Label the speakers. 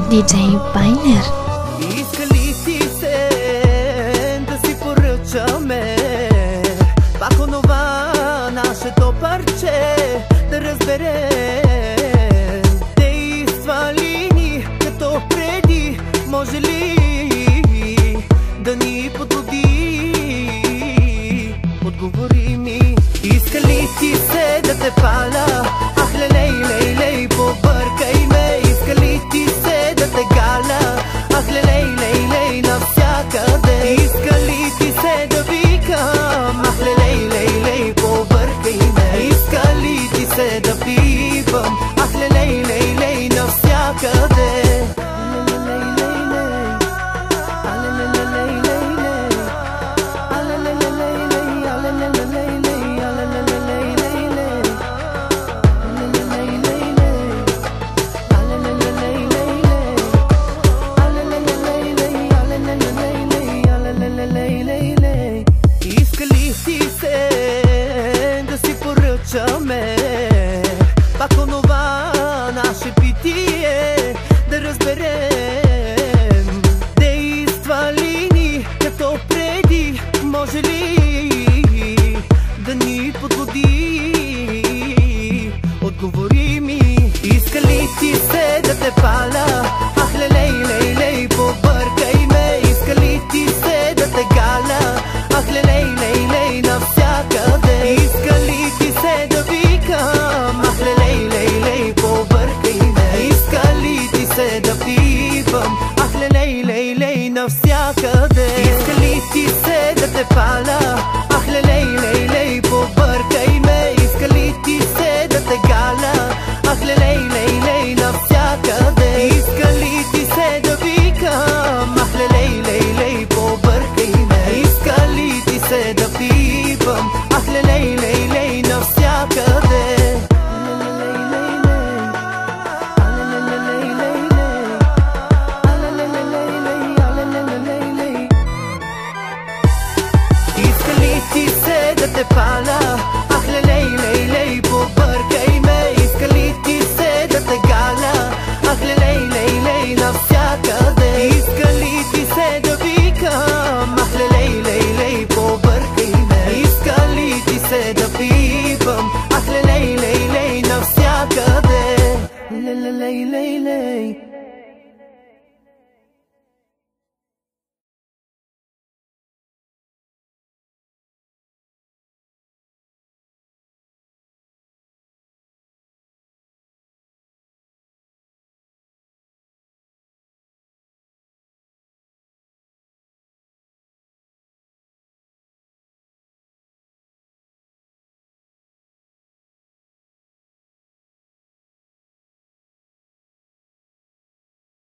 Speaker 1: DJ Pioneer.
Speaker 2: Искали ти се да си поръчаме пак онова нашето парче, да разберем действа ли ни като преди, може ли да ни подбуди? Отговори ми. Искали ти се да те паля, ах лей, лей, лей, побъркай ме. Искали ти се да те галя, ах лей, лей, лей, навсякъде. Искали ти се да викам, ах лей, лей, лей, побъркай ме. Искали ти се да пивам, ах лей, лей, лей, навсякъде. Искали си се да си поръчаме пак онова наше питие, да разберем действа ли ни като преди, може ли да ни подбуди? Отговори ми. Искали ти се да те паля, ах лей, лей, лей, побъркай ме. Искали ти се да те галя, ах лей, лей, лей, навсякъде. Искали ти се да викам, ах лей, лей, лей, побъркай ме. Искали ти се да пивам, ах лей, лей, лей, навсякъде. Искали ти се да те паля, ах лей, лей, лей, побъркай ме. Искали ти се да те галя, ах лей, лей, лей, навсякъде. Искали ти се да викам, ах лей, лей, лей, побъркай ме. Искали ти се да пивам, ах лей, лей, лей, навсякъде. Искали ти се да те паля, ах лей, лей, лей, побъркай ме. Искали ти се да те галя, ах лей, лей, лей, навсякъде. Искали ти се да